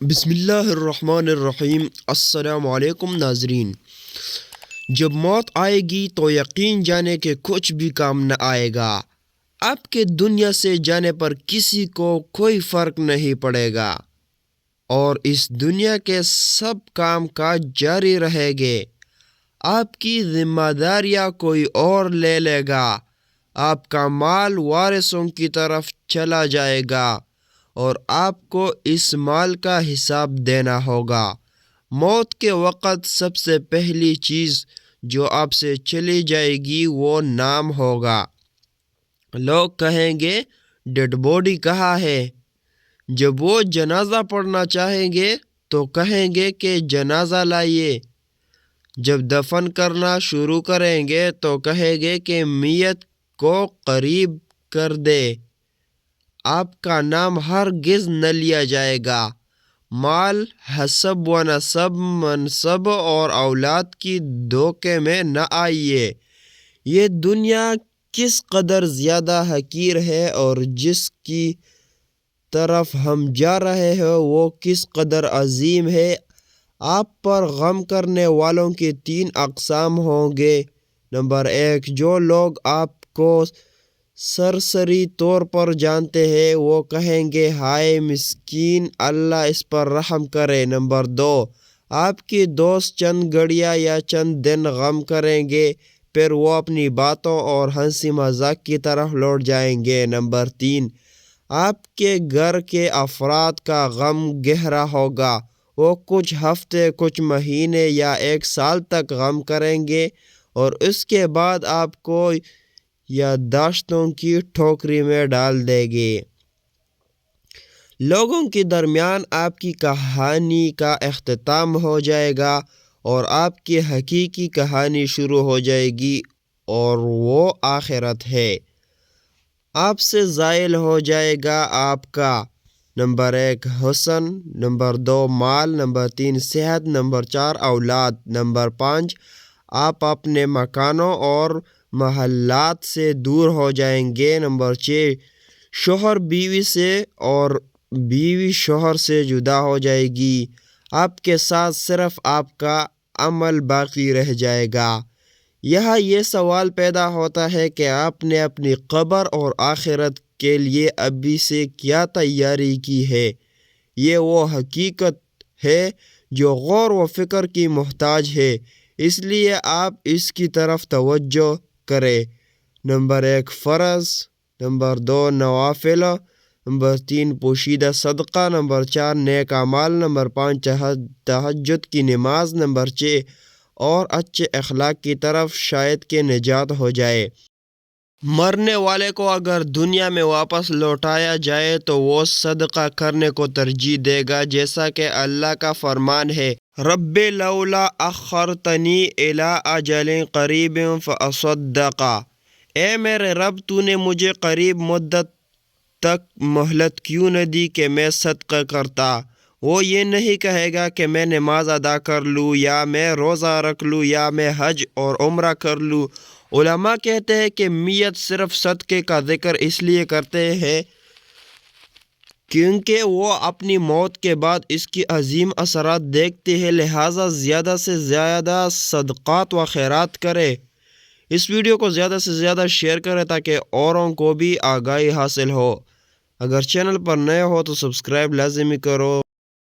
بسم اللہ الرحمن الرحیم۔ السلام علیکم ناظرین۔ جب موت آئے گی تو یقین جانے کہ کچھ بھی کام نہ آئے گا۔ آپ کے دنیا سے جانے پر کسی کو کوئی فرق نہیں پڑے گا اور اس دنیا کے سب کام کاج جاری رہے گے۔ آپ کی ذمہ داریاں کوئی اور لے لے گا۔ آپ کا مال وارثوں کی طرف چلا جائے گا اور آپ کو اس مال کا حساب دینا ہوگا۔ موت کے وقت سب سے پہلی چیز جو آپ سے چلی جائے گی وہ نام ہوگا۔ لوگ کہیں گے ڈیڈ باڈی کہاں ہے؟ جب وہ جنازہ پڑھنا چاہیں گے تو کہیں گے کہ جنازہ لائیے۔ جب دفن کرنا شروع کریں گے تو کہیں گے کہ میت کو قریب کر دے۔ آپ کا نام ہرگز نہ لیا جائے گا۔ مال، حسب و نسب، منصب اور اولاد کی دھوکے میں نہ آئیے۔ یہ دنیا کس قدر زیادہ حقیر ہے اور جس کی طرف ہم جا رہے ہیں وہ کس قدر عظیم ہے۔ آپ پر غم کرنے والوں کی 3 اقسام ہوں گے۔ نمبر 1، جو لوگ آپ کو سرسری طور پر جانتے ہیں وہ کہیں گے ہائے مسکین، اللہ اس پر رحم کرے۔ نمبر 2، آپ کی دوست چند گھڑیاں یا چند دن غم کریں گے، پھر وہ اپنی باتوں اور ہنسی مذاق کی طرف لوٹ جائیں گے۔ نمبر 3، آپ کے گھر کے افراد کا غم گہرا ہوگا، وہ کچھ ہفتے، کچھ مہینے یا 1 سال تک غم کریں گے اور اس کے بعد آپ کو یادداشتوں کی ٹھوکری میں ڈال دیں گے۔ لوگوں کے درمیان آپ کی کہانی کا اختتام ہو جائے گا اور آپ کی حقیقی کہانی شروع ہو جائے گی اور وہ آخرت ہے۔ آپ سے زائل ہو جائے گا آپ کا نمبر 1 حسن، نمبر 2 مال، نمبر 3 صحت، نمبر 4 اولاد، نمبر 5 آپ اپنے مکانوں اور محلات سے دور ہو جائیں گے۔ نمبر 6 شوہر بیوی سے اور بیوی شوہر سے جدا ہو جائے گی۔ آپ کے ساتھ صرف آپ کا عمل باقی رہ جائے گا۔ یہاں یہ سوال پیدا ہوتا ہے کہ آپ نے اپنی قبر اور آخرت کے لیے ابھی سے کیا تیاری کی ہے۔ یہ وہ حقیقت ہے جو غور و فکر کی محتاج ہے، اس لیے آپ اس کی طرف توجہ کریں۔ نمبر 1 فرض، نمبر 2 نوافل، نمبر 3 پوشیدہ صدقہ، نمبر 4 نیک اعمال، نمبر 5 تہجد کی نماز، نمبر 6 اور اچھے اخلاق کی طرف، شاید کہ نجات ہو جائے۔ مرنے والے کو اگر دنیا میں واپس لوٹایا جائے تو وہ صدقہ کرنے کو ترجیح دے گا، جیسا کہ اللہ کا فرمان ہے رب لولا اخرتنی الی اجل قریب فاصدق۔ اے میرے رب، تو نے مجھے قریب مدت تک مہلت کیوں نہ دی کہ میں صدقہ کرتا۔ وہ یہ نہیں کہے گا کہ میں نماز ادا کر لوں یا میں روزہ رکھ لوں یا میں حج اور عمرہ کر لوں۔ علماء کہتے ہیں کہ میت صرف صدقے کا ذکر اس لیے کرتے ہیں کیونکہ وہ اپنی موت کے بعد اس کی عظیم اثرات دیکھتے ہیں، لہٰذا زیادہ سے زیادہ صدقات و خیرات کرے۔ اس ویڈیو کو زیادہ سے زیادہ شیئر کریں تاکہ اوروں کو بھی آگاہی حاصل ہو۔ اگر چینل پر نئے ہو تو سبسکرائب لازمی کرو۔